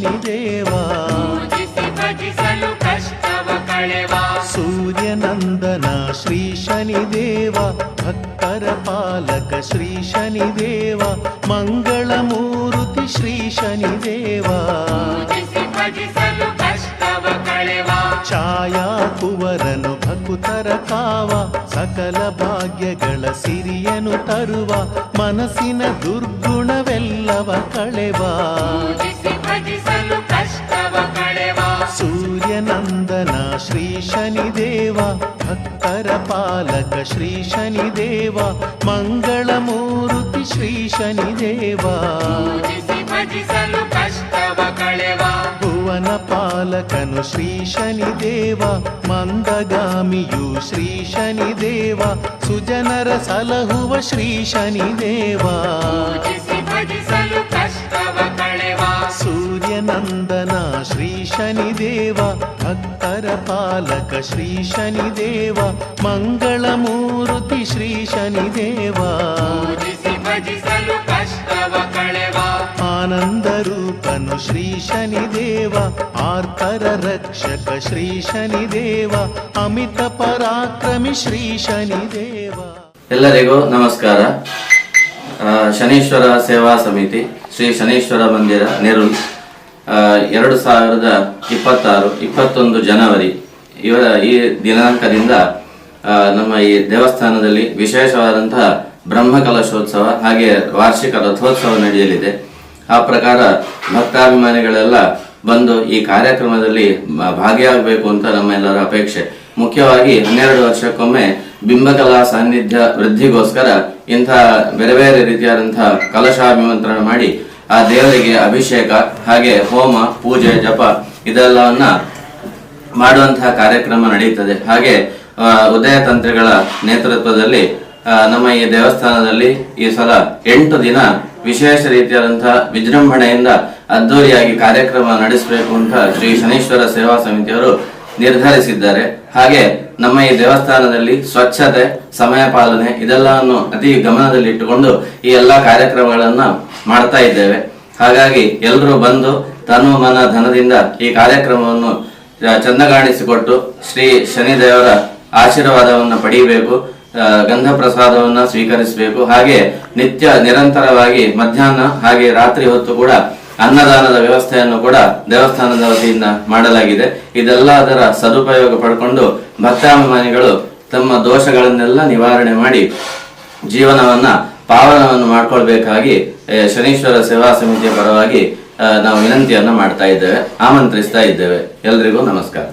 ಶನಿದೇವ ಸೂರ್ಯನಂದನ ಶ್ರೀ ಶನಿದೇವ ಭಕ್ತರ ಪಾಲಕ ಶ್ರೀ ಶನಿದೇವ ಮಂಗಳಮೂರ್ತಿ ಶ್ರೀ ಶನಿದೇವ ಛಾಯಾ ಕುವರನು ಭಕುತರ ಕಾವ ಸಕಲ ಭಾಗ್ಯಗಳ ಸಿರಿಯನು ತರುವ ಮನಸ್ಸಿನ ದುರ್ಗುಣವೆಲ್ಲವ ಕಳೆವ ಸೂರ್ಯನಂದನ ಶ್ರೀ ಶನಿದೇವ ಭಕ್ತರ ಪಾಲಕ ಶ್ರೀ ಶನಿದೇವ ಮಂಗಳಮೂರ್ತಿ ಶ್ರೀ ಶನಿದೇವ ಭುವನ ಪಾಲಕನು ಶ್ರೀ ಶನಿದೇವ ಮಂದಗಾಮಿಯು ಶ್ರೀ ಶನಿದೇವ ಸುಜನರ ಸಲಹುವ ಶ್ರೀ ಶನಿದೇವ ಸೂರ್ಯನಂದನ ಶ್ರೀ ಶನಿದೇವ ಭಕ್ತರ ಪಾಲಕ ಶ್ರೀ ಶನಿದೇವ ಮಂಗಳಮೂರ್ತಿ ಶ್ರೀ ಶನಿದೇವ ಆನಂದ ರೂಪನು ಶ್ರೀ ಶನಿದೇವ ಆರ್ತರ ರಕ್ಷಕ ಶ್ರೀ ಶನಿದೇವ ಅಮಿತ ಪರಾಕ್ರಮಿ ಶ್ರೀ ಶನಿದೇವ. ಎಲ್ಲರಿಗೂ ನಮಸ್ಕಾರ. ಶನೀಶ್ವರ ಸೇವಾ ಸಮಿತಿ ಶ್ರೀ ಶನೀಶ್ವರ ಮಂದಿರ ನೆರೂಲ್ 2026-21 ಜನವರಿ ಈ ದಿನಾಂಕದಿಂದ ನಮ್ಮ ಈ ದೇವಸ್ಥಾನದಲ್ಲಿ ವಿಶೇಷವಾದಂತಹ ಬ್ರಹ್ಮಕಲಶೋತ್ಸವ ಹಾಗೆ ವಾರ್ಷಿಕ ರಥೋತ್ಸವ ನಡೆಯಲಿದೆ. ಆ ಪ್ರಕಾರ ಭಕ್ತಾಭಿಮಾನಿಗಳೆಲ್ಲ ಬಂದು ಈ ಕಾರ್ಯಕ್ರಮದಲ್ಲಿ ಭಾಗಿಯಾಗಬೇಕು ಅಂತ ನಮ್ಮೆಲ್ಲರ ಅಪೇಕ್ಷೆ. ಮುಖ್ಯವಾಗಿ 12 ವರ್ಷಕ್ಕೊಮ್ಮೆ ಬಿಂಬಕಲಾ ಸಾನ್ನಿಧ್ಯ ವೃದ್ಧಿಗೋಸ್ಕರ ಇಂಥ ಬೇರೆ ಬೇರೆ ರೀತಿಯಾದಂತಹ ಕಲಶಾಭಿಮಂತ್ರಣ ಮಾಡಿ ಆ ದೇವರಿಗೆ ಅಭಿಷೇಕ ಹಾಗೆ ಹೋಮ ಪೂಜೆ ಜಪ ಇದೆಲ್ಲವನ್ನ ಮಾಡುವಂತಹ ಕಾರ್ಯಕ್ರಮ ನಡೆಯುತ್ತದೆ. ಹಾಗೆ ಉದಯ ತಂತ್ರಿಗಳ ನೇತೃತ್ವದಲ್ಲಿ ನಮ್ಮ ಈ ದೇವಸ್ಥಾನದಲ್ಲಿ ಈ ಸಲ 8 ದಿನ ವಿಶೇಷ ರೀತಿಯಾದಂತಹ ವಿಜೃಂಭಣೆಯಿಂದ ಅದ್ದೂರಿಯಾಗಿ ಕಾರ್ಯಕ್ರಮ ನಡೆಸಬೇಕು ಅಂತ ಶ್ರೀ ಶನೀಶ್ವರ ಸೇವಾ ಸಮಿತಿಯವರು ನಿರ್ಧರಿಸಿದ್ದಾರೆ. ಹಾಗೆ ನಮ್ಮ ಈ ದೇವಸ್ಥಾನದಲ್ಲಿ ಸ್ವಚ್ಛತೆ, ಸಮಯ ಪಾಲನೆ ಇದೆಲ್ಲವನ್ನು ಅತಿ ಗಮನದಲ್ಲಿಟ್ಟುಕೊಂಡು ಈ ಎಲ್ಲಾ ಕಾರ್ಯಕ್ರಮಗಳನ್ನ ಮಾಡ್ತಾ ಇದ್ದೇವೆ. ಹಾಗಾಗಿ ಎಲ್ಲರೂ ಬಂದು ತನು ಮನ ಧನದಿಂದ ಈ ಕಾರ್ಯಕ್ರಮವನ್ನು ಚಂದಗಾಣಿಸಿಕೊಟ್ಟು ಶ್ರೀ ಶನಿದೇವರ ಆಶೀರ್ವಾದವನ್ನು ಪಡೆಯಬೇಕು, ಗಂಧ ಪ್ರಸಾದವನ್ನ ಸ್ವೀಕರಿಸಬೇಕು. ಹಾಗೆ ನಿತ್ಯ ನಿರಂತರವಾಗಿ ಮಧ್ಯಾಹ್ನ ಹಾಗೆ ರಾತ್ರಿ ಹೊತ್ತು ಕೂಡ ಅನ್ನದಾನದ ವ್ಯವಸ್ಥೆಯನ್ನು ಕೂಡ ದೇವಸ್ಥಾನದ ವತಿಯಿಂದ ಮಾಡಲಾಗಿದೆ. ಇದೆಲ್ಲದರ ಸದುಪಯೋಗ ಪಡ್ಕೊಂಡು ಭಕ್ತಾಭಿಮಾನಿಗಳು ತಮ್ಮ ದೋಷಗಳನ್ನೆಲ್ಲ ನಿವಾರಣೆ ಮಾಡಿ ಜೀವನವನ್ನ ಪಾವನವನ್ನು ಮಾಡ್ಕೊಳ್ಬೇಕಾಗಿ ಶನೀಶ್ವರ ಸೇವಾ ಸಮಿತಿಯ ಪರವಾಗಿ ನಾವು ವಿನಂತಿಯನ್ನ ಮಾಡ್ತಾ ಇದ್ದೇವೆ, ಆಮಂತ್ರಿಸ್ತಾ ಇದ್ದೇವೆ. ಎಲ್ರಿಗೂ ನಮಸ್ಕಾರ.